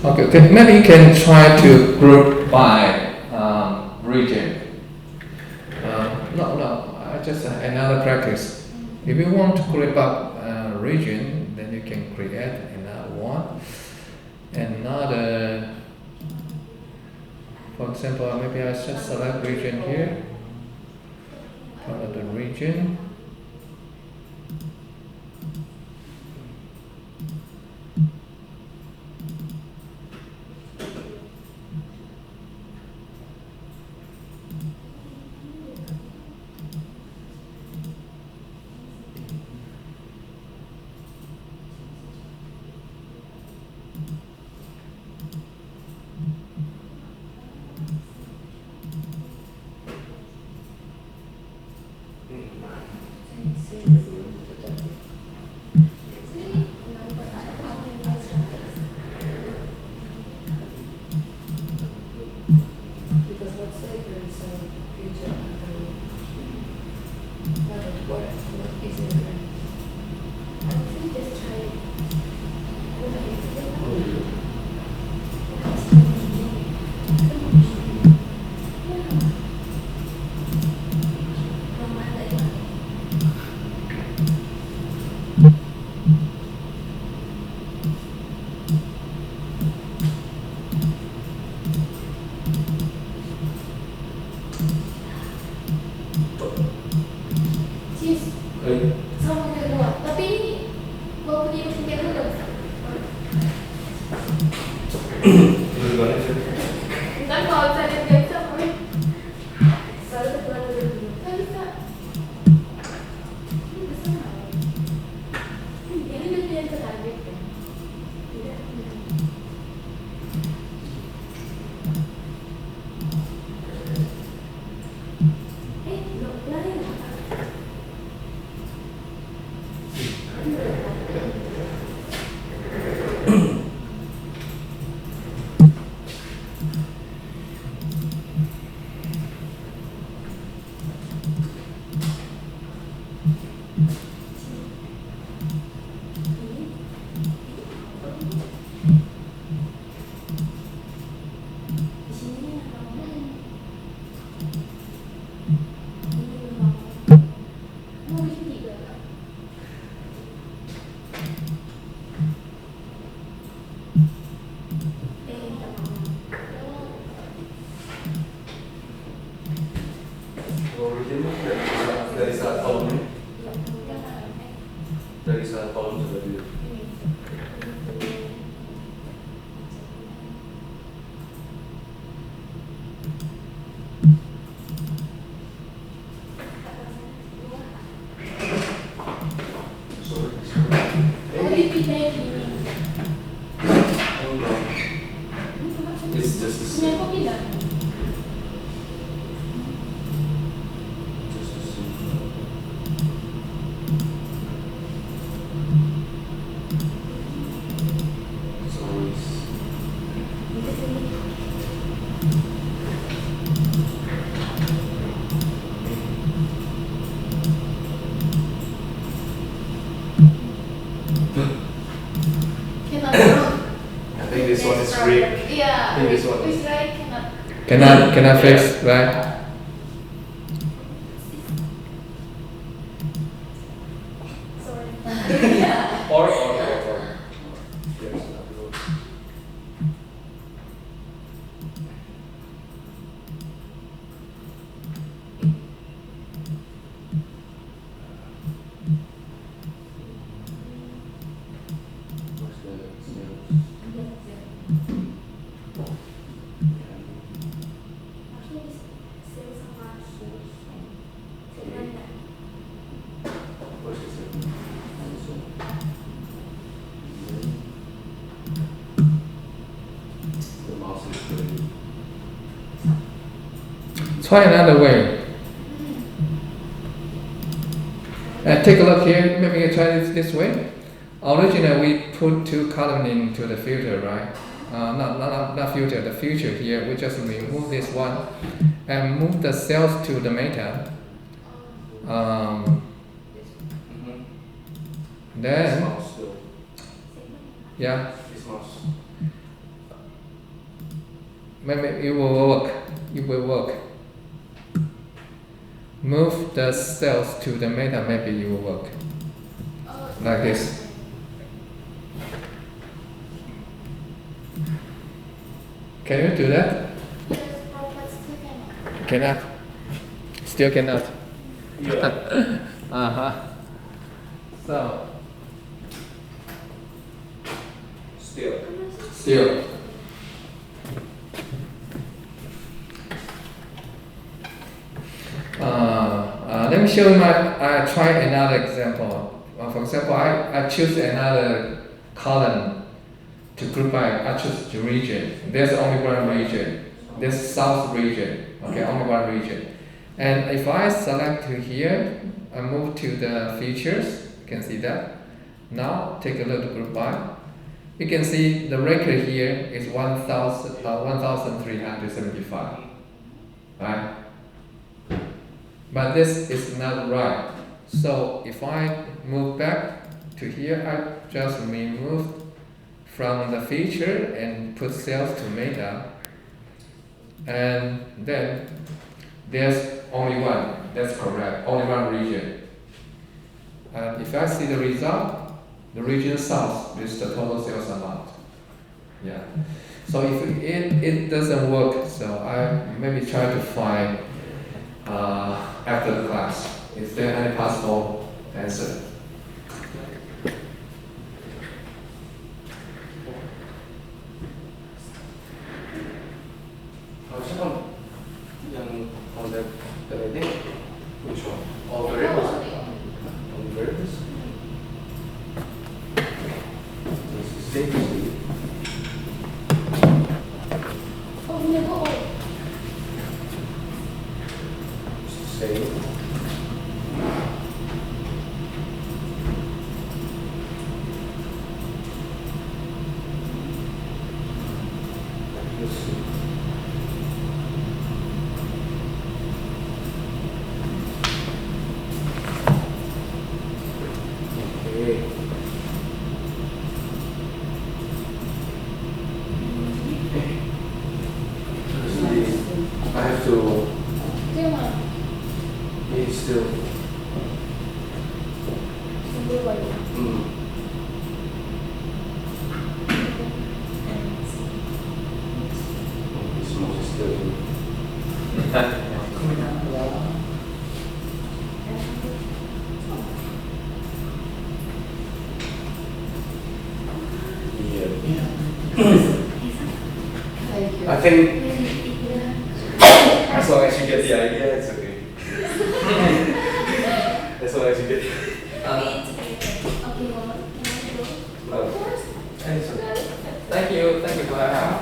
Okay. Maybe you can try to group by region. No. Just another practice. If you want to group up region, then you can create another one. Another, for example, maybe I just select region here. Color the region. Can I fix, right? Try another way. Take a look here. Maybe you try this way. Originally, we put two columns into the filter, right? Not filter, the future here. We just remove this one and move the cells to the meta. Then, yeah. maybe it will work. It will work. Move the cells to the meta, maybe it will work. Like this. Can you do that? Cannot. Still cannot. Yeah. Uh-huh. So, still. Let me show you I try another example. For example, I choose another column to group by, I choose the region. There's only one region. There's south region. Okay, only one region. And if I select to here, I move to the features, you can see that. Now take a look at group by. You can see the record here is 1,375, right? But this is not right. So if I move back to here, I just remove from the feature and put cells to meta. And then there's only one, that's correct, only one region. And if I see the result, the region south is the total sales amount. Yeah. So if it doesn't work, so I maybe try to find after the class. Is there any possible answer? 잠깐 yang on that I think which one? All variables. All variables. This is safety. Save. Let's see. Okay. I have to be still. This one is still. I think as long as you get the idea, it's okay. As long as you get. Thank you for your help.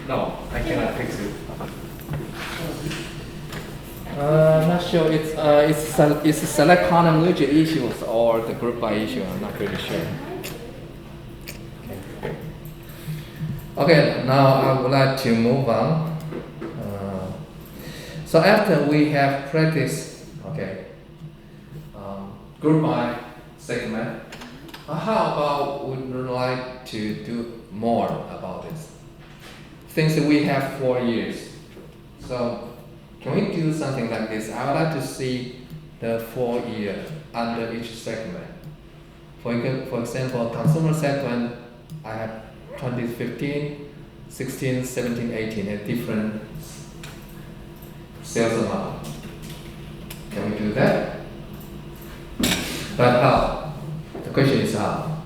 No, I cannot fix it. Not sure. It's select column region issues or the group by issue. I'm not really sure. Okay, now I would like to move on. So after we have practiced, group by segment, how about would you like to do more about this? Since we have 4 years, so can we do something like this? I would like to see the 4 year under each segment. For example, consumer segment, I have 2015, 16, 17, 18, a different sales amount. Can we do that? But how? The question is how.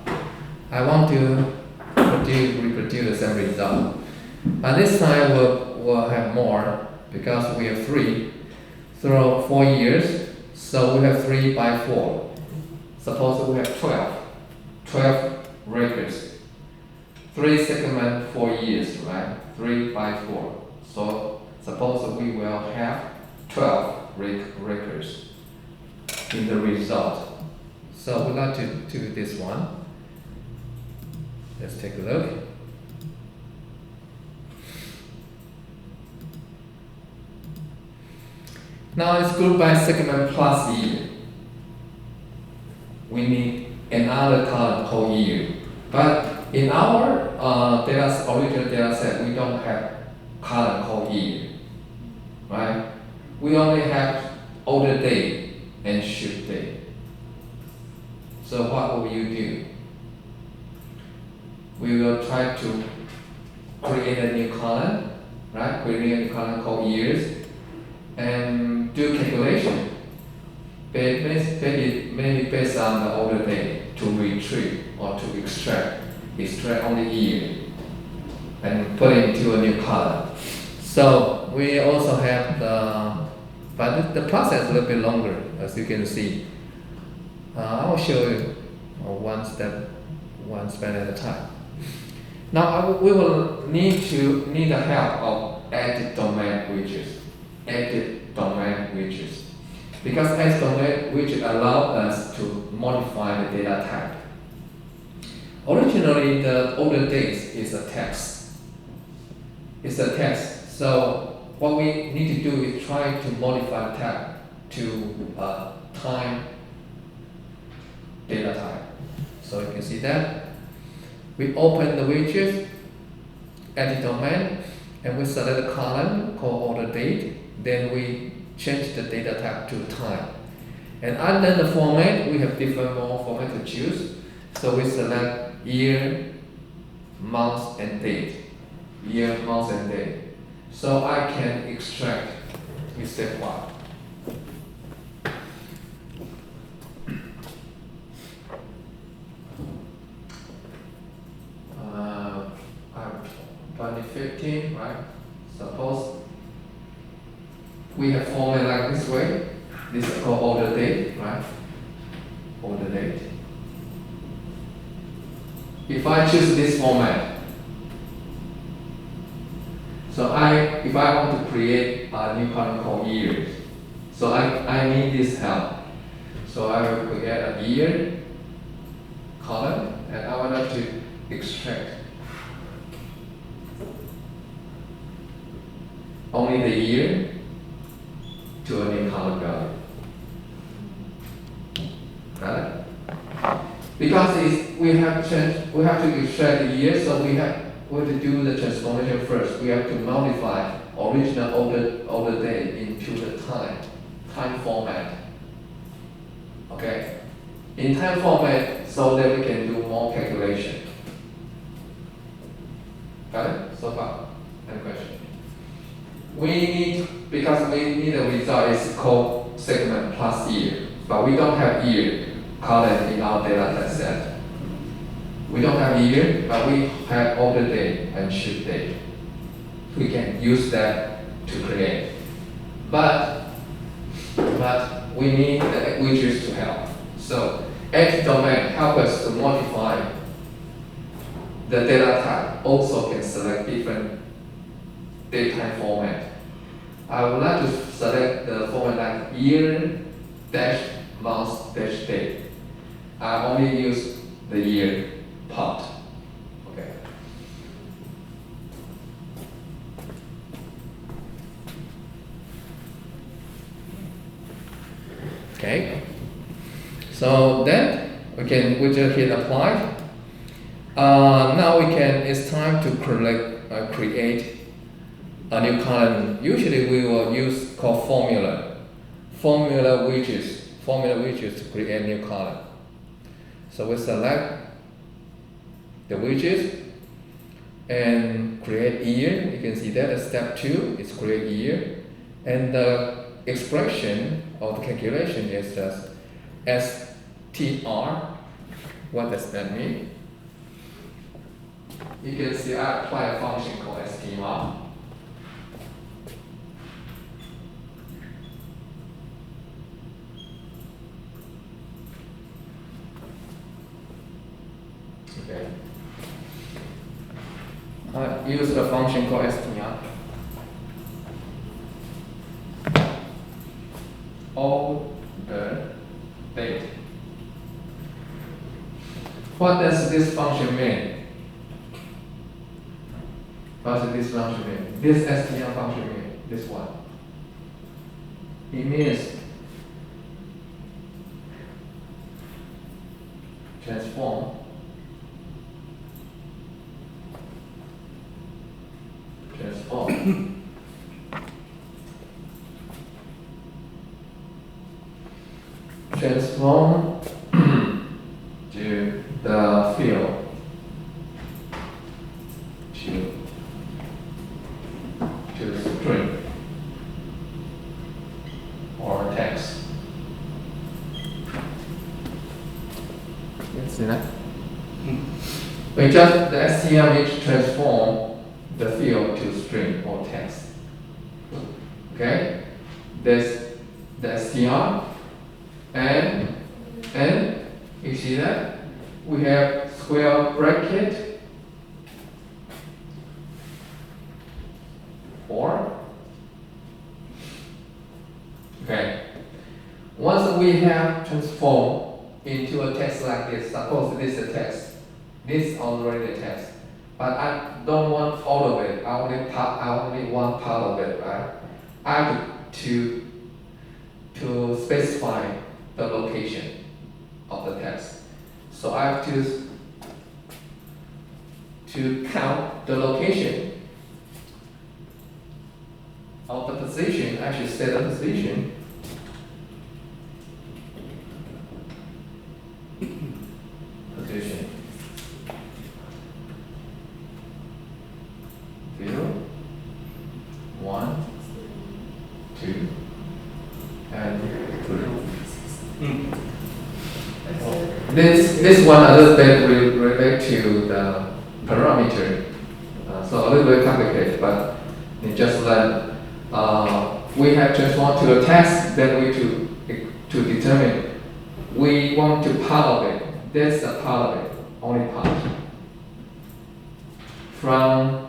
I want to reproduce the same result. But this time we'll have more because we have 3 through 4 years. So we have 3 by 4. Suppose we have 12 records. 3 segment 4 years, right? 3 by 4. So suppose we will have 12 records in the result. So we'd like to do this one. Let's take a look. Now it's grouped by segment plus year. We need another column whole year. But In our original data set, we don't have column called year, right? We only have order date and ship date. So what will you do? We will try to create a new column, right? Create a new column called years and do calculation. Maybe based on the order date to retrieve or to extract only year and put it into a new column. So we also have but the process is a little bit longer, as you can see. I will show you one step at a time. Now we will need the help of edit domain widgets. Because edit domain widget allow us to modify the data type. Originally, the order dates is a text. It's a text. So what we need to do is try to modify the type to time data type. So you can see that. We open the widget, edit domain, and we select a column called order date. Then we change the data type to time. And under the format, we have different more format to choose. So we select year, month, and date. Year, month, and date. So I can extract with step 1. I'm 2015, right? Suppose we have format like this way. This is called order date, right? Order date. If I choose this format, so if I want to create a new column called years, so I need this help. So I will create a year column, and I want to extract only the year to a new column value. Got it? Because we have to extract the year, so we have to do the transformation first. We have to modify original order date into the time format. Okay? In time format, so that we can do more calculation. Got it? So far? Any question? Because we need a result is called segment plus year, but we don't have year column in our data set. We don't have year, but we have order date and ship date. We can use that to create. But we need the widgets to help. So edit domain help us to modify the data type. Also can select different datetime format. I would like to select the format like year dash month dash date. I only use the year part. Okay. Okay. So then we just hit apply. Now it's time to create a new column. Usually we will use called formula widgets to create a new column. So we select the widgets and create year. You can see that as step 2 is create year, and the expression of the calculation is just STR. What does that mean? You can see I apply a function called STR. Okay. I use a function called str. Order date. What does this function mean? What does this function mean? This str function mean? This one. It means transform transform to the field to string or text. You see that? We just the STM is transform the field to string or text. Okay? This the STR and you see that we have square bracket or okay. Once we have transformed into a text like this, suppose this is a text, this is already a text, but I don't want all of it. I only want part of it, right? I have to specify the location of the text. So I have to count the location of the position. I should set a position. Position 0, 1, 2, and 3. This one a little bit will relate to the parameter, so a little bit complicated, but it just that we have transformed to a text, then we to determine we want to part of it. That's a part of it, only part. From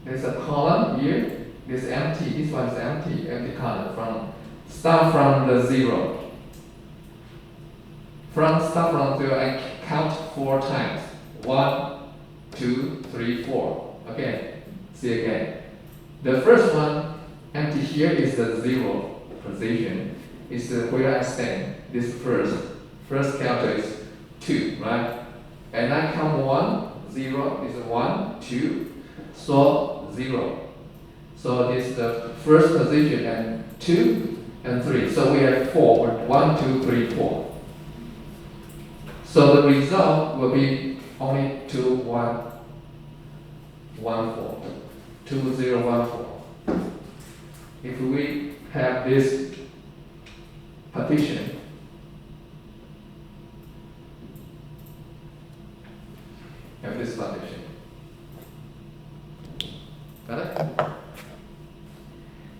there's a column here. This empty. This one is empty column. Start from the 0. Start from 0 and count 4 times. 1, 2, 3, 4. Okay. See again. The first one empty here is the 0 position. Is where I stand. This first character is 2, right? And I count 1, 0 is 1, 2, so 0. So this is the first position and 2 and 3. So we have 4. 1, 2, 3, 4. So the result will be only 2, 1, 1, 4. 2, 0, 1, 4. If we have this partition, have this partition. Got it?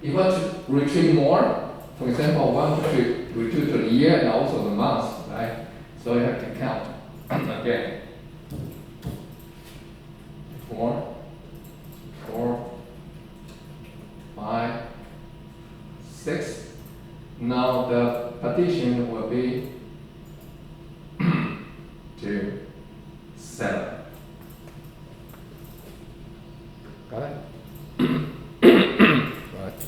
If you want to retrieve more, for example, want to retrieve the year and also the month, right? So you have to count again. 4, 5, 6. Now the partition will be 2, 7. Got it? Right.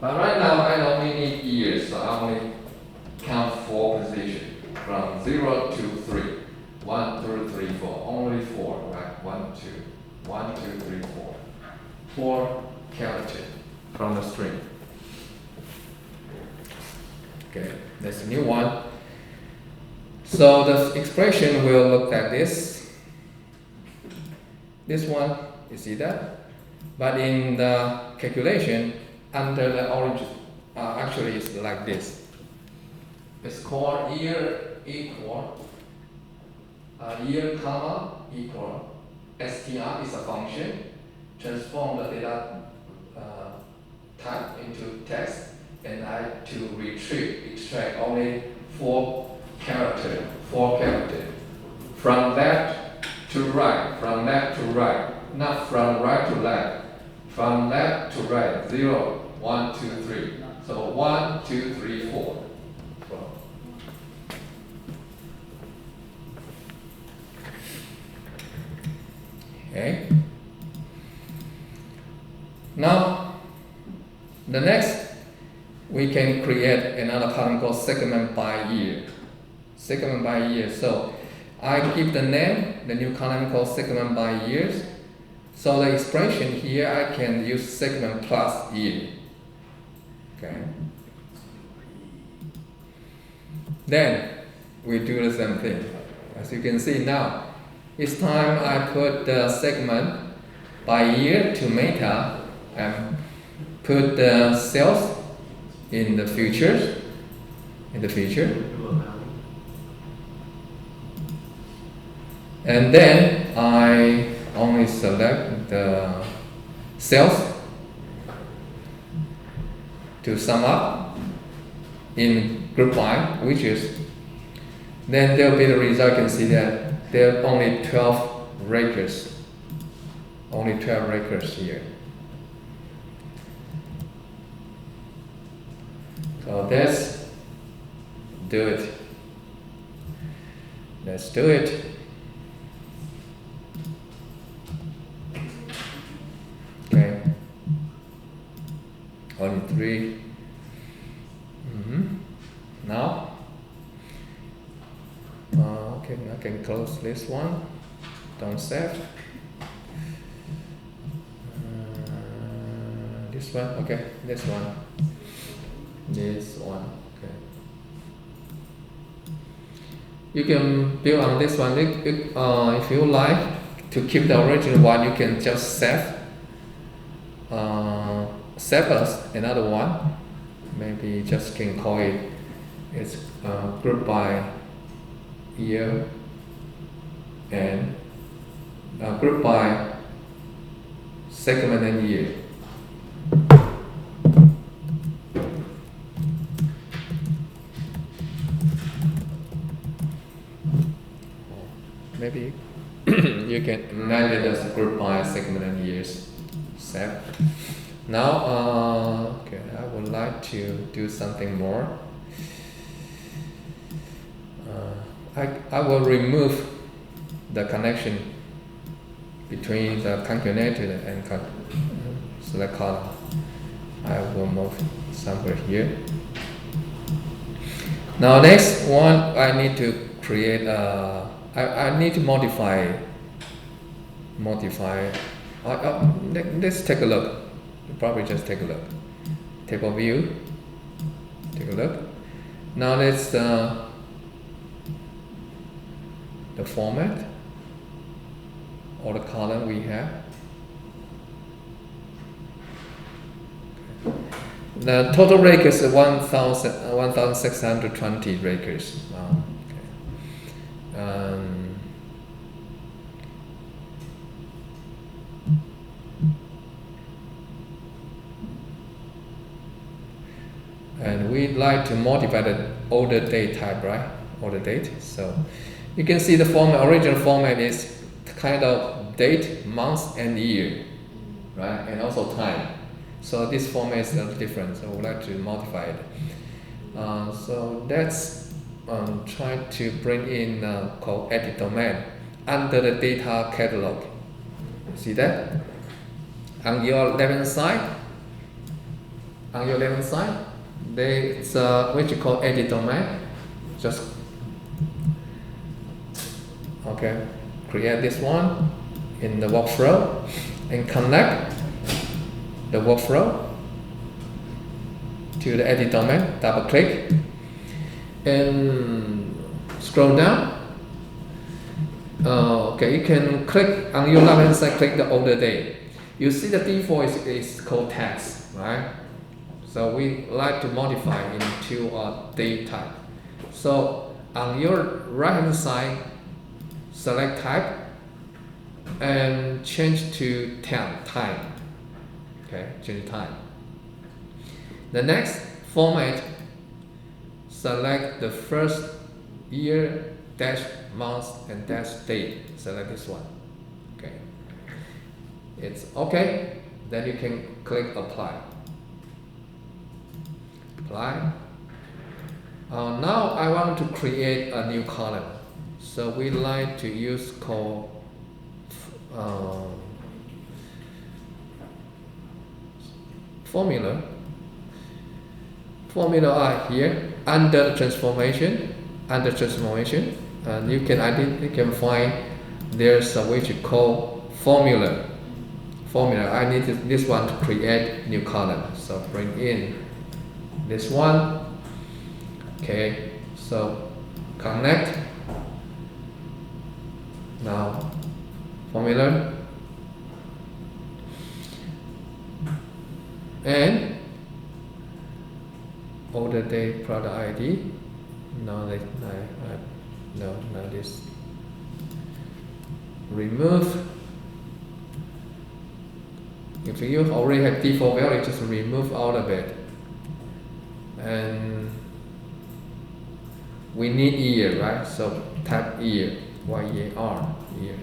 But right now I only need years, so I only count 4 positions from 0 to 3. 1, 2, 3, 4. Only 4, right? 1, 2. 1, 2, 3, 4. 4 characters from the string. Okay, that's a new one. So the expression will look like this. This one, you see that? But in the calculation, under the origin, actually it's like this. It's called year equal, year comma equal, str is a function, transform the data type into text, and I to extract only 4 characters. From left to right, not from right to left, from left to right, 0, 1, 2, 3. So 1, 2, 3, 4. Okay. Now, the next, we can create another column called segment by year. So I give the name, the new column called segment by years. So the expression here, I can use segment plus year. Okay. Then we do the same thing. As you can see now, each time I put the segment by year to meta and put the sales in the future. And then I only select the sales to sum up in group by, which is, then there will be the result. You can see that there are only 12 records. Only 12 records here. So let's do it. Let's do it. Okay. Only 3. Now, okay, I can close this one. Don't save. This one, okay, this one. This one, okay. You can build on this one. If you like to keep the original one, you can just save. Save us another one. Maybe just can call it. It's group by year and group by segment and year. Maybe you can name it as group by segment and years. Save. Now, okay, I would like to do something more. I will remove the connection between the concatenated and select column. I will move somewhere here. Now next one, I need to create I need to modify. Let's take a look. Probably just take a look. Table view. Take a look. Now let's the format or the column we have. The total records is 1,620 records. Wow. Okay. And we'd like to modify the order date type, right? Order date. So you can see the format, original format is kind of date, month, and year, right? And also time. So this format is different. So we'd like to modify it. So let's try to bring in called edit domain under the data catalog. See that? On your left-hand side, there's which you call edit domain. Just okay, create this one in the workflow and connect the workflow to the edit domain. Double click and scroll down. Okay, you can click on your left-hand side. Click the order date. You see the default is called text, right? So we like to modify into a date type. So on your right hand side, select type and change to time. Okay, change time. The next format, select the first year dash month and dash date. Select this one. Okay, it's okay. Then you can click apply. Apply. Now I want to create a new column. So we like to use called formula. Formula are here under transformation. and you can find there's a which you call formula. I need this one to create new column. So bring in this one. Okay, so connect. Now formula and order date product ID. Now this remove. If you already have default value, just remove out of it. And we need year, right? So type year, Y-E-A-R, year.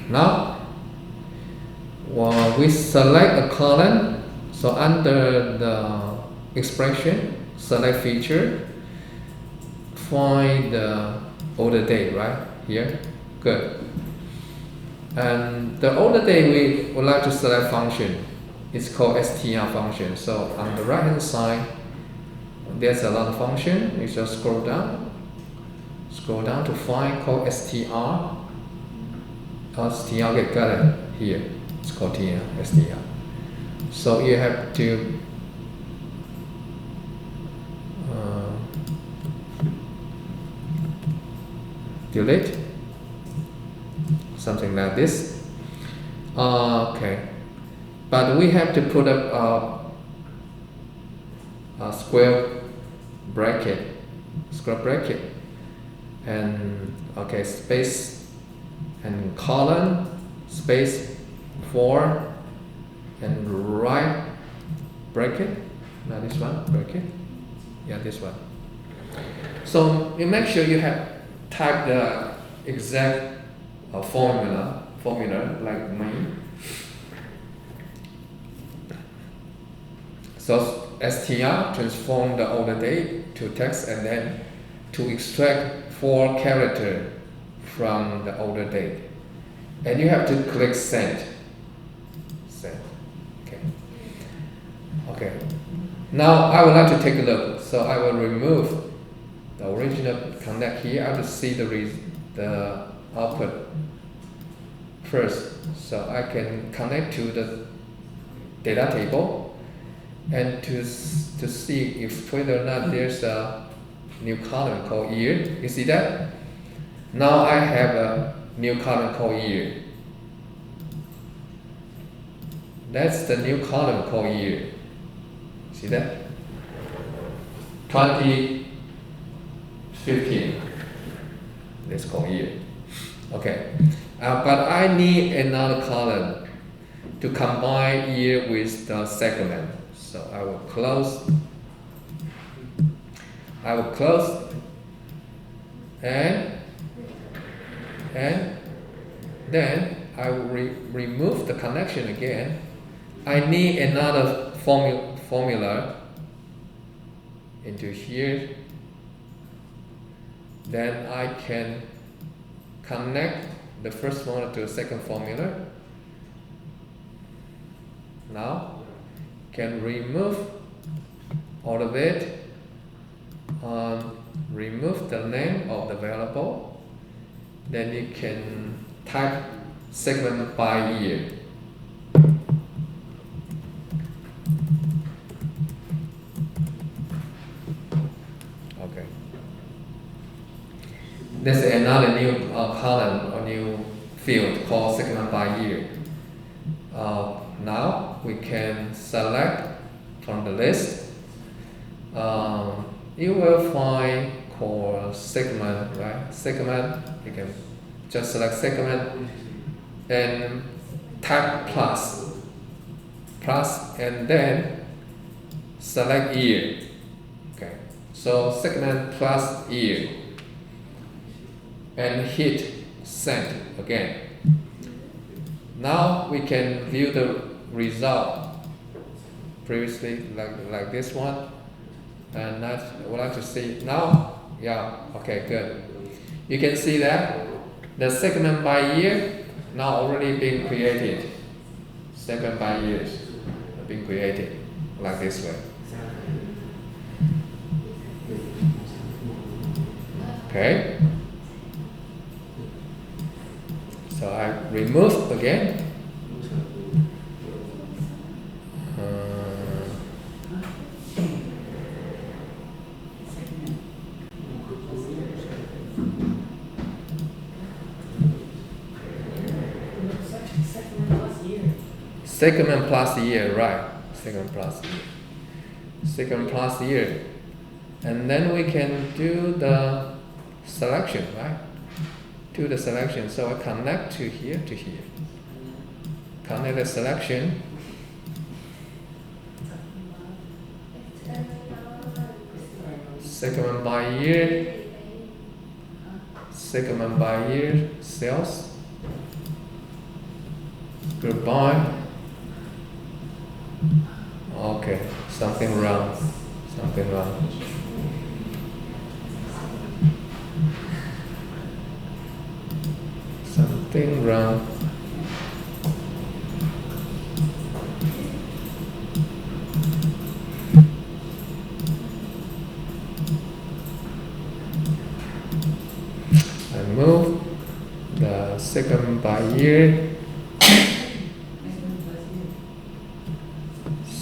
Now, we select a column. So under the expression, select feature, find the order date, right? Here, good. And the order date we would like to select function. It's called str function. So on the right hand side, there's a lot of function. You just scroll down to find called str. Str get got it here. It's called str. So you have to delete something like this. Okay, but we have to put up a square bracket, and okay, space and colon, space 4 and right bracket. Now this one bracket, yeah, this one. So you make sure you have type the exact formula like me. So str transform the order date to text, and then to extract 4 characters from the order date, and you have to click send. Okay. Now I would like to take a look. So I will remove the original connect here. I will see the output first. So I can connect to the data table and to see if whether or not there's a new column called year. You see that? Now I have a new column called year. That's the new column called year. See that? 2015. Let's call year. Okay. But I need another column to combine year with the segment. So I will close. And then I will remove the connection again. I need another formula into here. Then I can connect the first one to the second formula. Now can remove all of it. Remove the name of the variable. Then you can type segment by year. Okay. There's another new column or new field called segment by year. Now we can select from the list. You will find called segment, right? Segment, you can just select segment and type plus, and then select year. Okay, so segment plus year, and hit send again. Now we can view the result. Previously, like this one, and I would like to see now. Yeah, okay, good. You can see that the segment by year now already being created. Segment by years being created like this way. Okay. So I remove again. Segment plus year, right? Segment plus year. Segment plus year. And then we can do the selection, right? Do the selection. So I connect to here to here. Connect the selection. Segment by year. Segment by year. Sales. Group by. Okay, something wrong. Something wrong. Something wrong. I move the segment by year.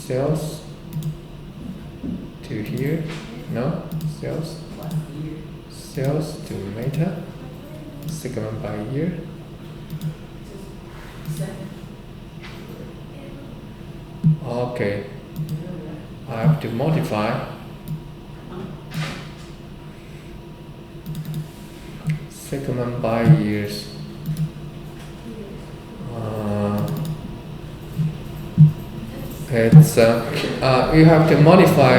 Sales to here, no, sales to meta, segment by year. Okay, I have to modify segment by years. It's you have to modify.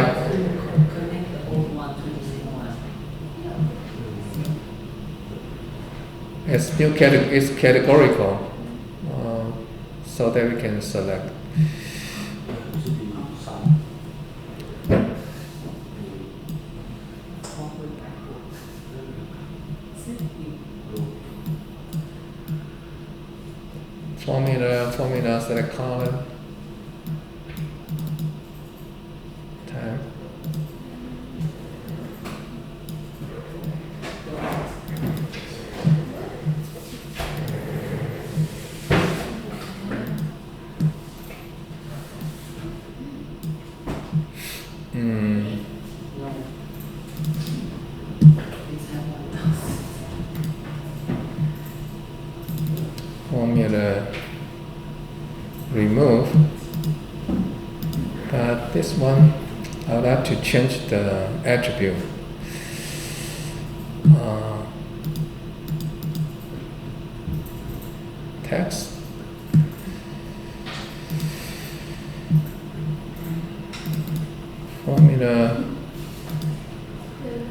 It's new it's categorical, so that we can select. Formula, select column. Tab. Formula remove, but this one I would have to change the attribute. Text. Formula.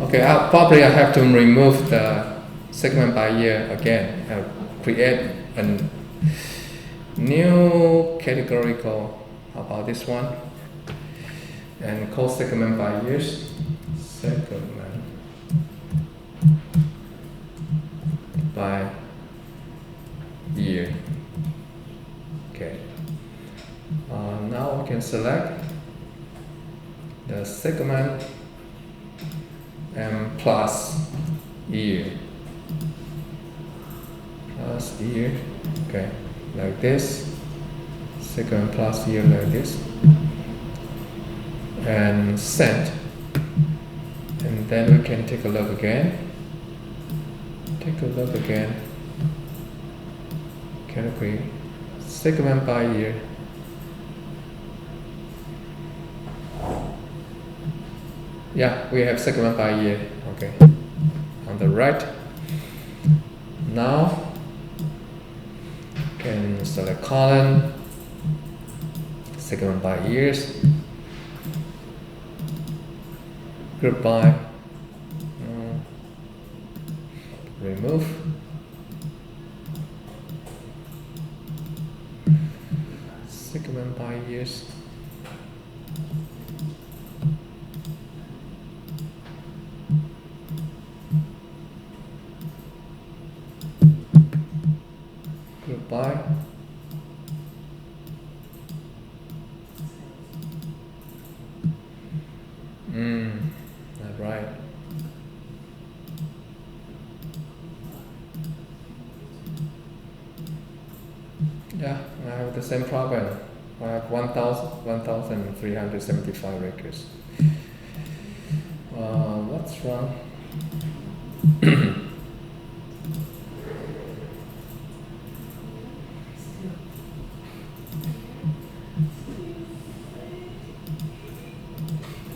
Okay, probably I have to remove the segment by year again. Create a new categorical. How about this one? And call segment by years. Segment by year. Okay. Now we can select the segment and plus year. Plus year. Okay. Like this. Segment plus year like this. And send. And then we can take a look again. Take a look again. Category. Segment by year. Yeah, we have segment by year. Okay. On the right. Now can select column, segment by years, group by, remove, segment by years. Group by. That's right. same problem. I have 1,375 records. What's wrong?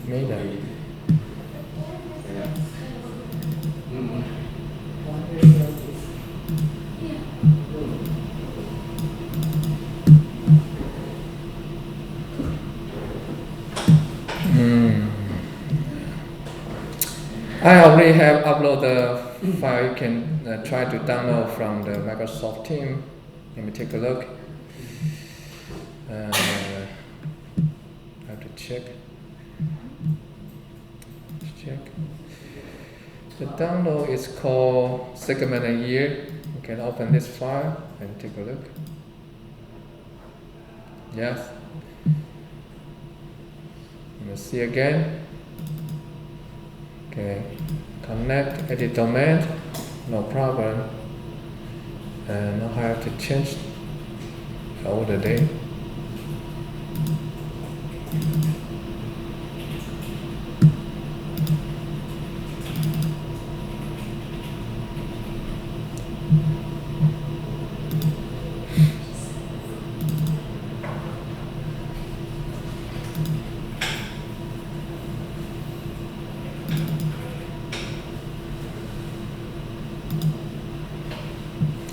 Maybe. I already have uploaded the file. You can try to download from the Microsoft team. Let me take a look. I have to check. The download is called Segment a Year. You can open this file and take a look. Yes. Let me see again. Okay, connect, edit domain, no problem. And now I have to change the order date.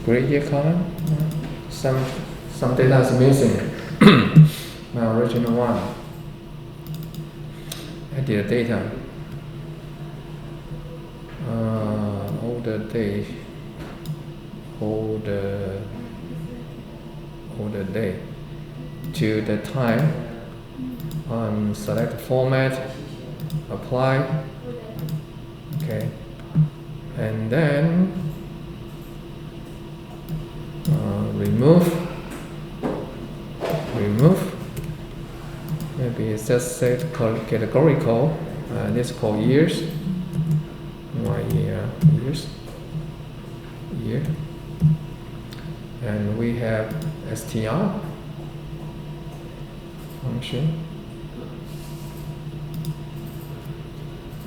Grade year column. Some data is missing. My original one. Edit data. Older date. Older date. To the time. Select format. Apply. Okay. And then remove. Maybe it's just set categorical. This is called years. 1 year, years. Year. And we have str function.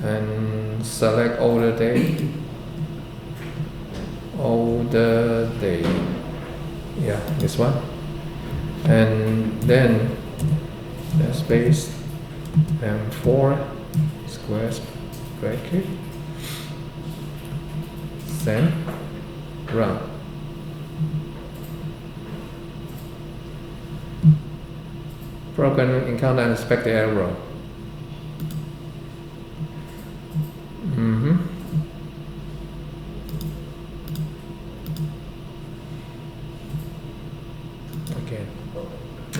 And select older date. Older date. Yeah, this one. And then the space and 4 square bracket. Send. Run. Program encounter unexpected error.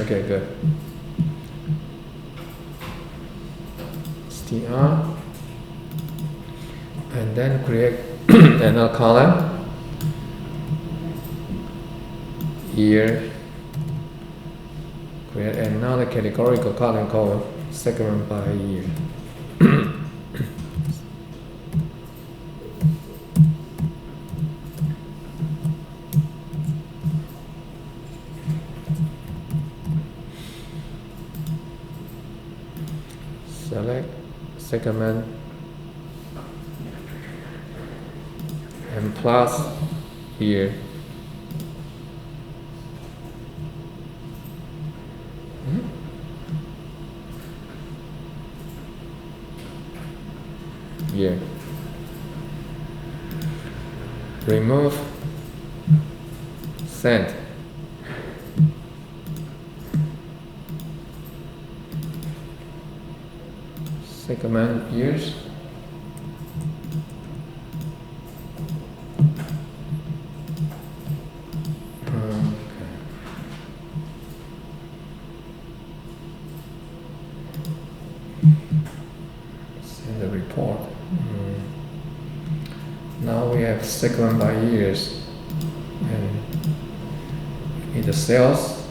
Okay, good. Str. And then create another column. Year. Create another categorical column called segment by year. Select segment and plus here. Here. Remove. Send. Segment years. Send the report. Now we have segment by years, and in the cells,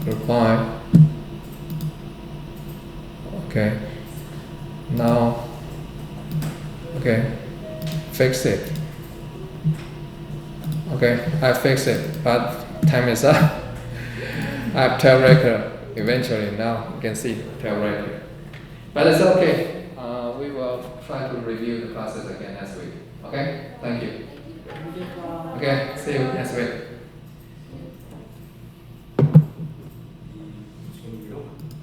group by. Okay. Now, okay, fix it. Okay, I fixed it, but time is up. I have tail raker eventually now. You can see tail raker. But it's okay. We will try to review the process again next week. Okay? Thank you. Okay, see you next week.